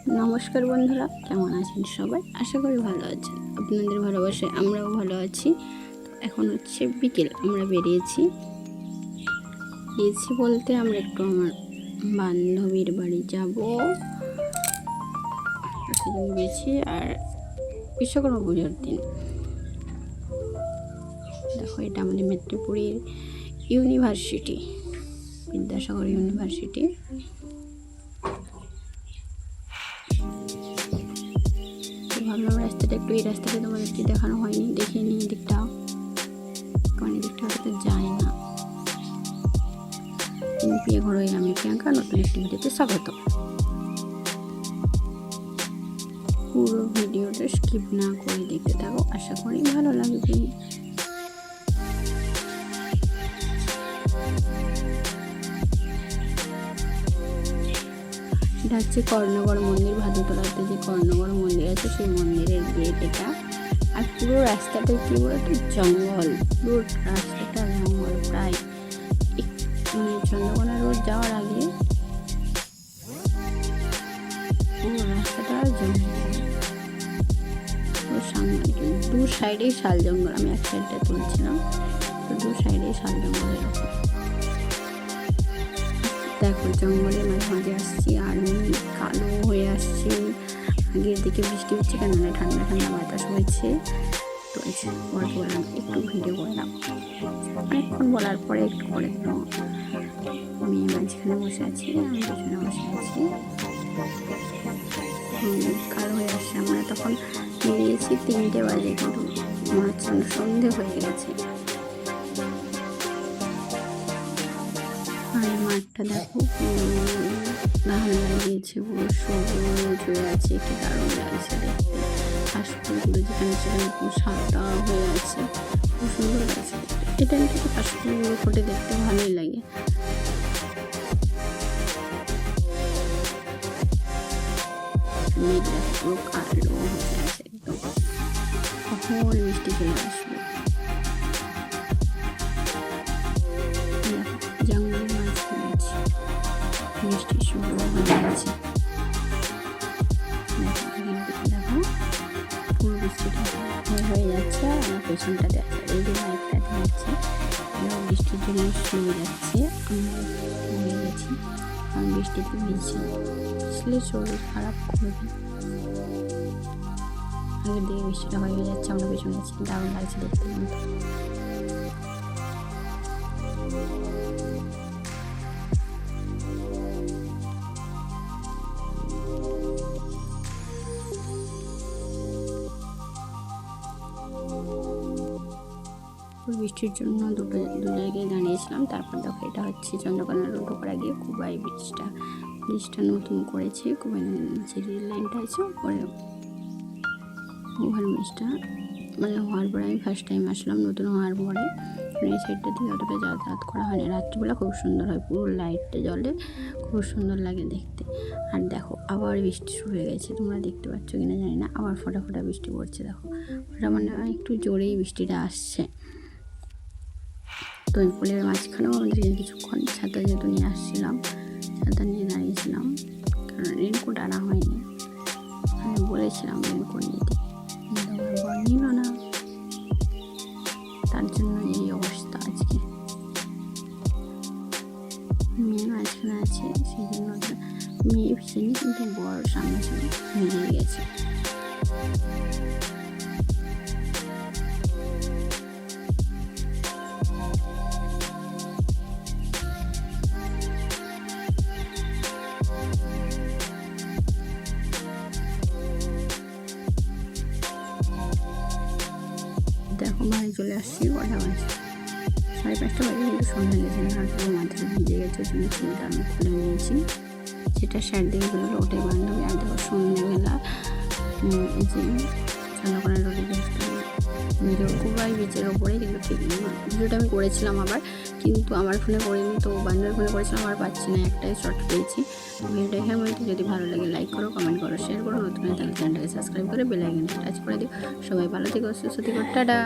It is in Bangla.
নমস্কার বন্ধুরা, কেমন আছেন সবাই? আশা করি ভালো আছেন। আপনাদের ভালোবাসায় আমরাও ভালো আছি। এখন হচ্ছে বিকেল, আমরা বেরিয়েছি বলতে আমরা একটু আমার বান্ধবীর বাড়ি যাব, সেজন্য গেছি। আর বিশ্বকর্মা পুজোর দিন দেখো, এটা আমাদের মেদিনীপুরের ইউনিভার্সিটি, বিদ্যাসাগর ইউনিভার্সিটি। ভাবলাম রাস্তাটা একটু, এই রাস্তাটা তোমাদেরকে দেখানো হয়নি, দেখে নিই দিকটা, কারণ এই দিকটা হয়তো যায় না। প্রিয়া ঘর হয়ে আমি প্রিয়াঙ্কা, নতুন একটি ভিডিওতে স্বাগত। পুরো ভিডিওটা স্কিপ না করে দেখতে থাকো, আশা করি ভালো লাগবে। এটা হচ্ছে কর্ণগড় মন্দির, ভাদুতলাতে যে কর্ণগড় মন্দির আছে সেই মন্দিরের গেট এটা। আর পুরো রাস্তাটা কি বলতো, জঙ্গল, পুরো রাস্তাটা জঙ্গল। প্রায় চন্দ্রকোনা রোড যাওয়ার আগে পুরো রাস্তাটা জঙ্গল, পুরো সামনে দু সাইডেই শাল জঙ্গল। আমি এক সাইডটা তুলছিলাম, তো দু সাইডেই শাল জঙ্গল। এরকম দেখো, জঙ্গলের মাঝে মাঝে আসছি আর কালো হয়ে আসছে। আগের দিকে বৃষ্টি হচ্ছে, কেননা ঠান্ডা ঠান্ডা বাতাস হয়েছে। তো পরে বললাম একটু ভিডিও করলাম, অনেকক্ষণ বলার পরে একটু করে আমি মাঝখানে বসে আছি, আমি পেছনে বসে আছি। কালো হয়ে আসছে। আমরা তখন বেরিয়েছি 3টে বাজে, কিন্তু মনে হচ্ছে সন্ধে হয়ে গেছে। আর মাঠটা দেখো, ধান লাগিয়েছে, পুরো সবুজ হয়ে আছে, কি দারুণ লাগছে দেখতে। কাশফুলগুলো যেখানে সেখানে খুব সাদা হয়ে আছে, খুব সুন্দর লাগছে দেখতে। এটা কিন্তু কাশফুলগুলো ফোটে দেখতে ভালোই লাগে। মেঘটা পুরো কালো হয়ে আছে একদম, কখন বৃষ্টি চলে আসবে। জঙ্গলের মাঝখানে আছে, বৃষ্টি শুরু হয়ে গেছে। দেখো পুরো বৃষ্টিটা হয়ে যাচ্ছে, আর পেছনটাতে আছে এই যে মাইকটাতে যাচ্ছে, বৃষ্টির জন্য শুয়ে যাচ্ছে। আমরা হয়ে গেছি, কারণ বৃষ্টিতে ভিজছি, আসলে শরীর খারাপ করবে। আগের দিকে বৃষ্টিটা হয়ে যাচ্ছে, আমরা পেছনে আছি, দারুণ লাগছে দেখতে। কিন্তু বৃষ্টির জন্য দু জায়গায় দাঁড়িয়েছিলাম। তারপর দেখো, এটা হচ্ছে চন্দ্রকোনা রোড ঢোকার আগে কুবাই ব্রিজটা নতুন করেছে। কুবাই যে রেল লাইনটা আছে ওপরে, ওভার ব্রিজটা মানে হওয়ার পরে আমি ফার্স্ট টাইম আসলাম, নতুন হওয়ার পরে। এই সাইডটা দিয়ে অতটা যাতায়াত করা হয়নি। রাত্রিবেলা খুব সুন্দর হয়, পুরো লাইটটা জ্বলে, খুব সুন্দর লাগে দেখতে। আর দেখো, আবার বৃষ্টি শুরু হয়ে গেছে, তোমরা দেখতে পাচ্ছ কিনা জানি না, আবার ফোটা ফোটা বৃষ্টি পড়ছে। দেখো, ওটা মানে একটু জোরেই বৃষ্টিটা আসছে। তো এই পুলের মাঝখানেও আমাদেরকে কিছুক্ষণ ছাতা যেহেতু নিয়ে আসছিলাম, ছাতা নিয়ে দাঁড়িয়েছিলাম, কারণ রেনকোট আনা হয়নি। আমি বলেছিলাম রেনকোট নিতে, কিন্তু আমার বর নিল না, তার জন্য এই অবস্থা আজকে। মেয়ে মাঝখানে আছে, সেই জন্য মেয়ে ভিজেনি, কিন্তু বর সামনে ছিল, ভিজে গেছে। দেখো, বাড়ি চলে আসছি, কটা বাজে 5:30 বাজে, কিন্তু সন্ধ্যা গেছে না, পুরো মাথাটা ভিজে গেছে। জন্য চুলটা আমি খুলে নিয়েছি, যেটা স্যার দিকে বেরোলো ওটাই বান্ধবী। আর দেখো, সন্ধ্যেবেলা এই যে চন্দ্রকোনা রোডে ভিডিও কুবাই বিচের ওপরে, কিন্তু ঠিক ভিডিওটা আমি করেছিলাম আবার, কিন্তু আমার ফোনে করিনি, তো বান্ধবীর ফোনে করেছিলাম, আর পাচ্ছি না, একটাই শর্ট পেয়েছি। ভিডিওটা এখানে বলতে, যদি ভালো লাগে লাইক করো, কমেন্ট করো, শেয়ার করো, নতুন হয়ে তাহলে চ্যানেলটাকে সাবস্ক্রাইব করে বেল আইকনটা টাচ করে দিও। সবাই ভালো থেকো, সুস্থ থেকো, টাটা।